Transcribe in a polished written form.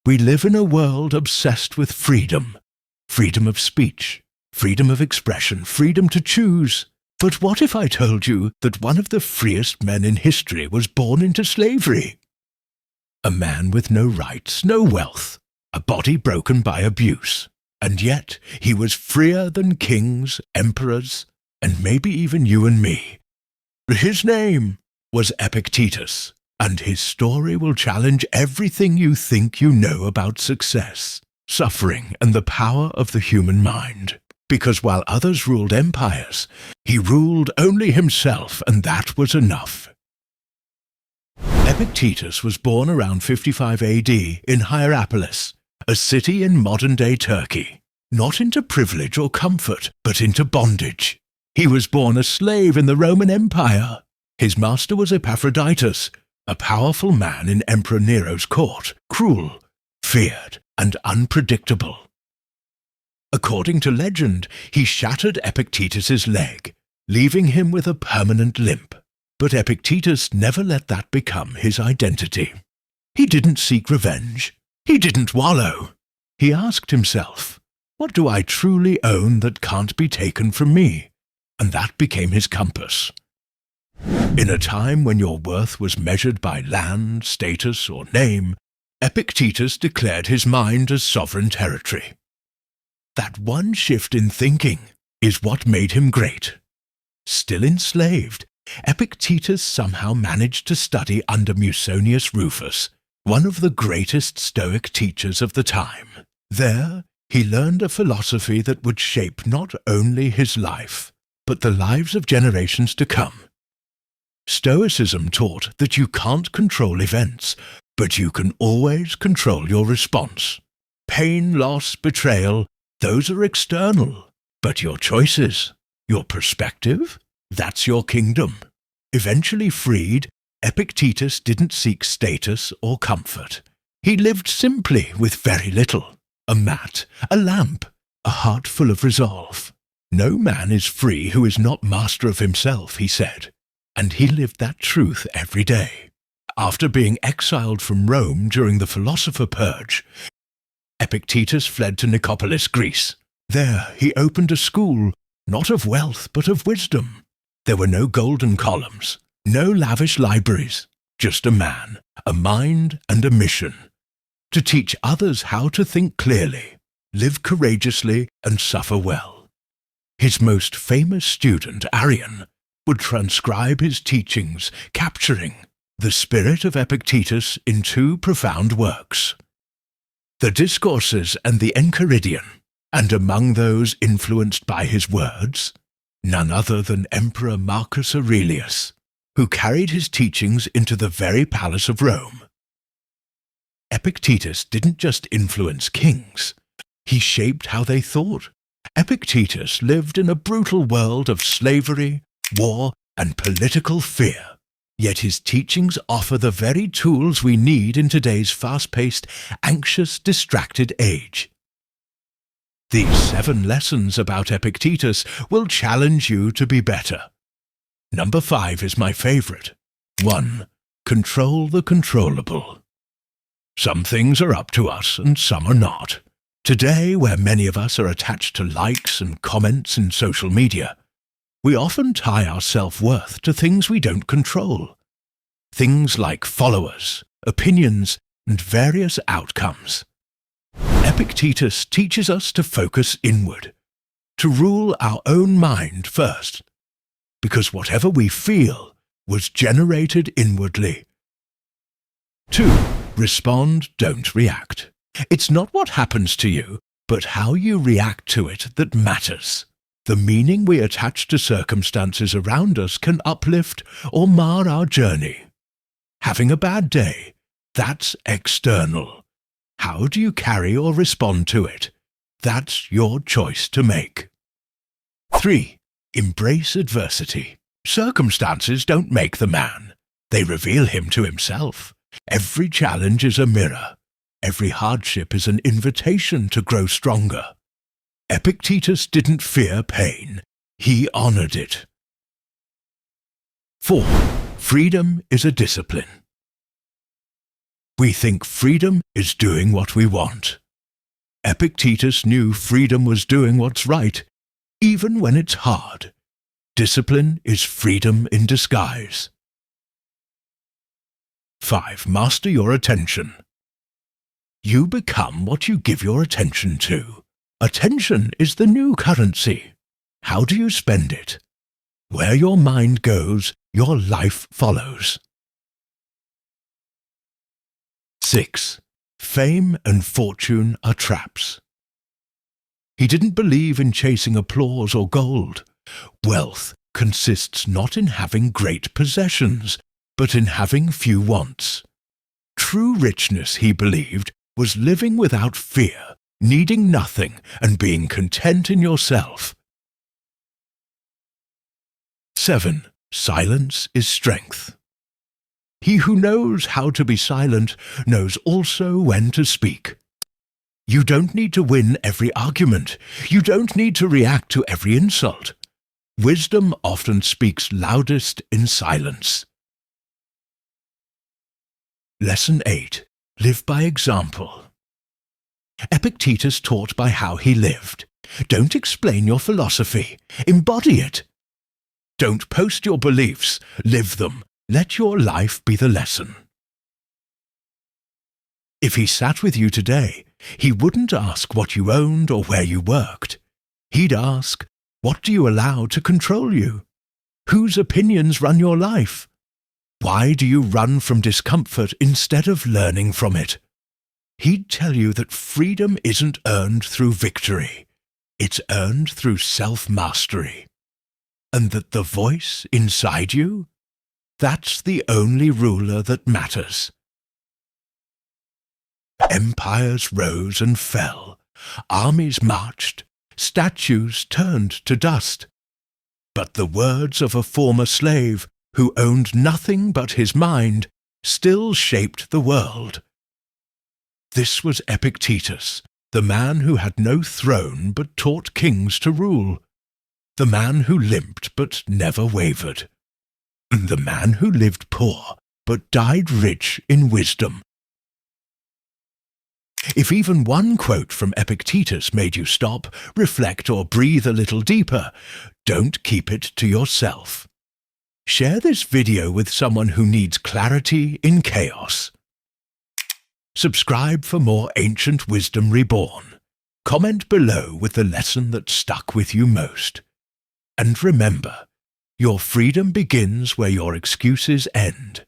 We live in a world obsessed with freedom. Freedom of speech, freedom of expression, freedom to choose. But what if I told you that one of the freest men in history was born into slavery? A man with no rights, no wealth, a body broken by abuse. And yet he was freer than kings, emperors, and maybe even you and me. His name was Epictetus, and his story will challenge everything you think you know about success, suffering, and the power of the human mind. Because while others ruled empires, he ruled only himself, and that was enough. Epictetus was born around 55 AD in Hierapolis, a city in modern-day Turkey, not into privilege or comfort, but into bondage. He was born a slave in the Roman Empire. His master was Epictetus, a powerful man in Emperor Nero's court, cruel, feared, and unpredictable. According to legend, he shattered Epictetus's leg, leaving him with a permanent limp. But Epictetus never let that become his identity. He didn't seek revenge. He didn't wallow. He asked himself, what do I truly own that can't be taken from me? And that became his compass. In a time when your worth was measured by land, status, or name, Epictetus declared his mind as sovereign territory. That one shift in thinking is what made him great. Still enslaved, Epictetus somehow managed to study under Musonius Rufus, one of the greatest Stoic teachers of the time. There, he learned a philosophy that would shape not only his life, but the lives of generations to come. Stoicism taught that you can't control events, but you can always control your response. Pain, loss, betrayal, those are external, but your choices, your perspective, that's your kingdom. Eventually freed, Epictetus didn't seek status or comfort. He lived simply with very little. A mat, a lamp, a heart full of resolve. No man is free who is not master of himself, he said, and he lived that truth every day. After being exiled from Rome during the philosopher purge, Epictetus fled to Nicopolis, Greece. There he opened a school, not of wealth but of wisdom. There were no golden columns, no lavish libraries, just a man, a mind, and a mission. To teach others how to think clearly, live courageously, and suffer well. His most famous student, Arian, would transcribe his teachings, capturing the spirit of Epictetus in two profound works: the Discourses and the Enchiridion, and among those influenced by his words, none other than Emperor Marcus Aurelius, who carried his teachings into the very palace of Rome. Epictetus didn't just influence kings, he shaped how they thought. Epictetus lived in a brutal world of slavery, war, and political fear. Yet his teachings offer the very tools we need in today's fast-paced, anxious, distracted age. These 7 lessons about Epictetus will challenge you to be better. Number 5 is my favorite. 1. Control the controllable. Some things are up to us and some are not. Today, where many of us are attached to likes and comments in social media, we often tie our self-worth to things we don't control. Things like followers, opinions, and various outcomes. Epictetus teaches us to focus inward, to rule our own mind first, because whatever we feel was generated inwardly. 2. Respond, don't react. It's not what happens to you, but how you react to it that matters. The meaning we attach to circumstances around us can uplift or mar our journey. Having a bad day, that's external. How do you carry or respond to it? That's your choice to make. 3. Embrace adversity. Circumstances don't make the man. They reveal him to himself. Every challenge is a mirror. Every hardship is an invitation to grow stronger. Epictetus didn't fear pain. He honored it. 4. Freedom is a discipline. We think freedom is doing what we want. Epictetus knew freedom was doing what's right, even when it's hard. Discipline is freedom in disguise. 5. Master your attention. You become what you give your attention to. Attention is the new currency. How do you spend it? Where your mind goes, your life follows. 6. Fame and fortune are traps. He didn't believe in chasing applause or gold. Wealth consists not in having great possessions, but in having few wants. True richness, he believed, was living without fear, needing nothing, and being content in yourself. 7. Silence is strength. He who knows how to be silent knows also when to speak. You don't need to win every argument. You don't need to react to every insult. Wisdom often speaks loudest in silence. Lesson 8. Live by example. Epictetus taught by how he lived. Don't explain your philosophy. Embody it. Don't post your beliefs. Live them. Let your life be the lesson. If he sat with you today, he wouldn't ask what you owned or where you worked. He'd ask, what do you allow to control you? Whose opinions run your life? Why do you run from discomfort instead of learning from it? He'd tell you that freedom isn't earned through victory. It's earned through self-mastery. And that the voice inside you, that's the only ruler that matters. Empires rose and fell. Armies marched. Statues turned to dust. But the words of a former slave who owned nothing but his mind still shaped the world. This was Epictetus, the man who had no throne but taught kings to rule, the man who limped but never wavered, and the man who lived poor but died rich in wisdom. If even one quote from Epictetus made you stop, reflect, or breathe a little deeper, don't keep it to yourself. Share this video with someone who needs clarity in chaos. Subscribe for more ancient wisdom reborn. Comment below with the lesson that stuck with you most. And remember, your freedom begins where your excuses end.